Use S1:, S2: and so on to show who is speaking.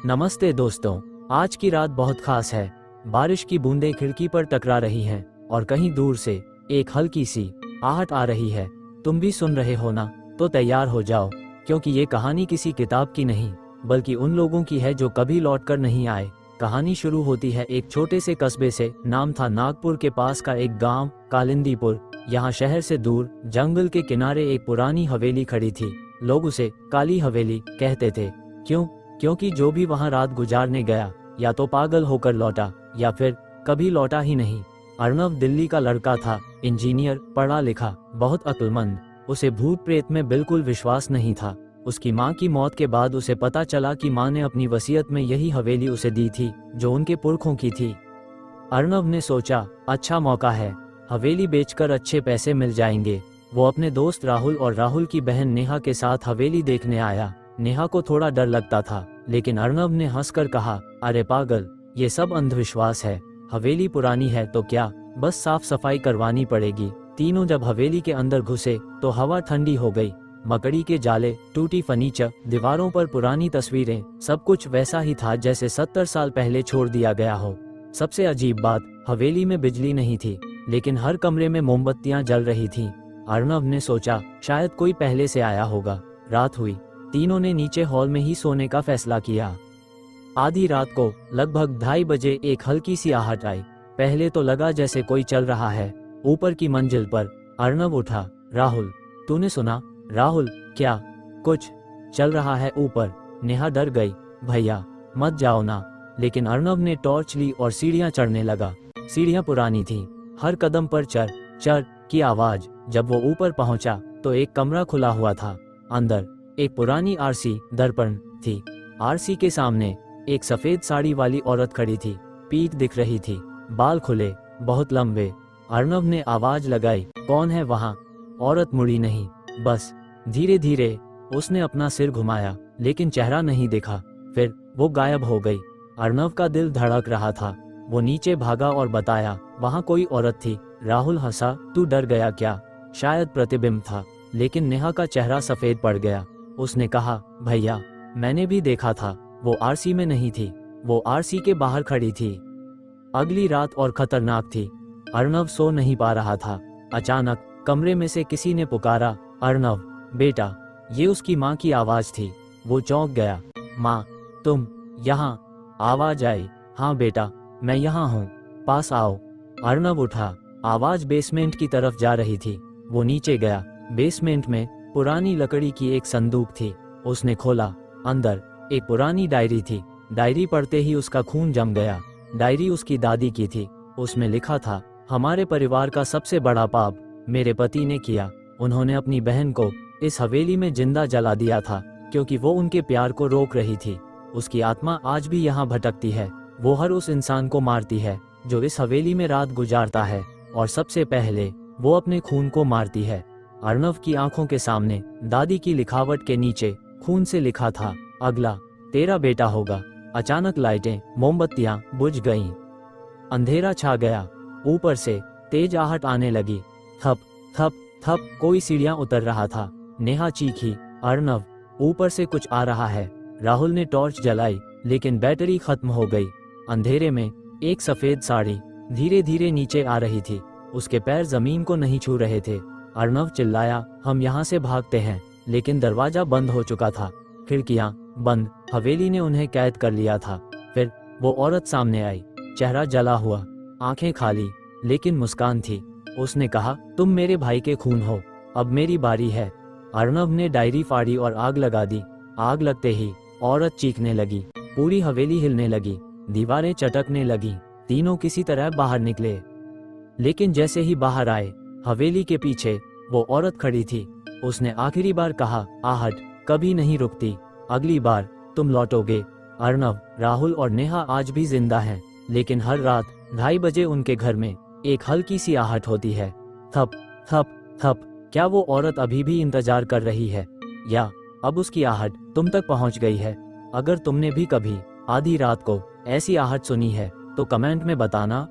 S1: नमस्ते दोस्तों, आज की रात बहुत खास है। बारिश की बूंदें खिड़की पर टकरा रही हैं और कहीं दूर से एक हल्की सी आहट आ रही है। तुम भी सुन रहे हो ना? तो तैयार हो जाओ, क्योंकि ये कहानी किसी किताब की नहीं बल्कि उन लोगों की है जो कभी लौट कर नहीं आए। कहानी शुरू होती है एक छोटे से कस्बे से। नाम था नागपुर के पास का एक गांव कालिंदीपुर। यहाँ शहर से दूर जंगल के किनारे एक पुरानी हवेली खड़ी थी। लोग उसे काली हवेली कहते थे। क्यों? क्योंकि जो भी वहां रात गुजारने गया या तो पागल होकर लौटा या फिर कभी लौटा ही नहीं। अर्णव दिल्ली का लड़का था, इंजीनियर, पढ़ा लिखा, बहुत अक्लमंद। उसे भूत प्रेत में बिल्कुल विश्वास नहीं था। उसकी माँ की मौत के बाद उसे पता चला कि माँ ने अपनी वसीयत में यही हवेली उसे दी थी जो उनके पुरखों की थी। अर्णव ने सोचा, अच्छा मौका है, हवेली बेचकर अच्छे पैसे मिल जाएंगे। वो अपने दोस्त राहुल और राहुल की बहन नेहा के साथ हवेली देखने आया। नेहा को थोड़ा डर लगता था, लेकिन अर्णव ने हंसकर कहा, अरे पागल, ये सब अंधविश्वास है। हवेली पुरानी है तो क्या, बस साफ सफाई करवानी पड़ेगी। तीनों जब हवेली के अंदर घुसे तो हवा ठंडी हो गई। मकड़ी के जाले, टूटी फर्नीचर, दीवारों पर पुरानी तस्वीरें, सब कुछ वैसा ही था जैसे 70 साल पहले छोड़ दिया गया हो। सबसे अजीब बात, हवेली में बिजली नहीं थी, लेकिन हर कमरे में मोमबत्तियां जल रही थीं। अर्णव ने सोचा, शायद कोई पहले से आया होगा। रात हुई। तीनों ने नीचे हॉल में ही सोने का फैसला किया। आधी रात को लगभग 2:30 बजे एक हल्की सी आहट आई। पहले तो लगा जैसे कोई चल रहा है। ऊपर की मंजिल पर अर्णव उठा, राहुल, तूने सुना? राहुल, क्या? कुछ चल रहा है ऊपर। नेहा डर गई, भैया मत जाओ ना। लेकिन अर्णव ने टॉर्च ली और सीढ़ियां चढ़ने लगा। सीढ़ियां पुरानी थीं, हर कदम पर चर चर की आवाज। जब वो ऊपर पहुंचा तो एक कमरा खुला हुआ था। अंदर एक पुरानी आरसी दर्पण थी। आरसी के सामने एक सफेद साड़ी वाली औरत खड़ी थी। पीठ दिख रही थी, बाल खुले, बहुत लंबे। अर्णव ने आवाज लगाई, कौन है वहां? औरत मुड़ी नहीं, बस धीरे धीरे उसने अपना सिर घुमाया, लेकिन चेहरा नहीं दिखा। फिर वो गायब हो गई। अर्णव का दिल धड़क रहा था। वो नीचे भागा और बताया, वहां कोई औरत थी। राहुल हंसा, तू डर गया क्या? शायद प्रतिबिंब था, लेकिन नेहा का चेहरा सफेद पड़ गया। उसने कहा, भैया मैंने भी देखा था, वो आरसी में नहीं थी, वो आरसी के बाहर खड़ी थी। अगली रात और खतरनाक थी। अर्णव सो नहीं पा रहा था। अचानक कमरे में से किसी ने पुकारा, अर्णव बेटा। ये उसकी माँ की आवाज थी। वो चौंक गया, माँ तुम यहाँ? आवाज आई, हाँ बेटा मैं यहाँ हूँ, पास आओ। अर्णव उठा। आवाज बेसमेंट की तरफ जा रही थी। वो नीचे गया। बेसमेंट में पुरानी लकड़ी की एक संदूक थी। उसने खोला। अंदर एक पुरानी डायरी थी। डायरी पढ़ते ही उसका खून जम गया। डायरी उसकी दादी की थी। उसमें लिखा था, हमारे परिवार का सबसे बड़ा पाप मेरे पति ने किया। उन्होंने अपनी बहन को इस हवेली में जिंदा जला दिया था, क्योंकि वो उनके प्यार को रोक रही थी। उसकी आत्मा आज भी यहाँ भटकती है। वो हर उस इंसान को मारती है जो इस हवेली में रात गुजारता है, और सबसे पहले वो अपने खून को मारती है। अर्णव की आंखों के सामने दादी की लिखावट के नीचे खून से लिखा था, अगला तेरा बेटा होगा। अचानक लाइटें, मोमबत्तियां बुझ गईं। अंधेरा छा गया। ऊपर से तेज आहट आने लगी। थप थप थप कोई सीढ़ियां उतर रहा था। नेहा चीखी, अर्णव ऊपर से कुछ आ रहा है। राहुल ने टॉर्च जलाई, लेकिन बैटरी खत्म हो गई। अंधेरे में एक सफेद साड़ी धीरे धीरे नीचे आ रही थी। उसके पैर जमीन को नहीं छू रहे थे। अर्णव चिल्लाया, हम यहाँ से भागते हैं, लेकिन दरवाजा बंद हो चुका था। खिड़कियां बंद, हवेली ने उन्हें कैद कर लिया था। फिर वो औरत सामने आई, चेहरा जला हुआ, आंखें खाली, लेकिन मुस्कान थी। उसने कहा, तुम मेरे भाई के खून हो, अब मेरी बारी है। अर्णव ने डायरी फाड़ी और आग लगा दी। आग लगते ही औरत चीखने लगी, पूरी हवेली हिलने लगी, दीवारें चटकने लगी। तीनों किसी तरह बाहर निकले, लेकिन जैसे ही बाहर आए, हवेली के पीछे वो औरत खड़ी थी। उसने आखिरी बार कहा, आहट कभी नहीं रुकती, अगली बार तुम लौटोगे। अर्णव, राहुल और नेहा आज भी जिंदा हैं, लेकिन हर रात 2:30 बजे उनके घर में एक हल्की सी आहट होती है। थप थप थप। क्या वो औरत अभी भी इंतजार कर रही है, या अब उसकी आहट तुम तक पहुंच गई है? अगर तुमने भी कभी आधी रात को ऐसी आहट सुनी है तो कमेंट में बताना।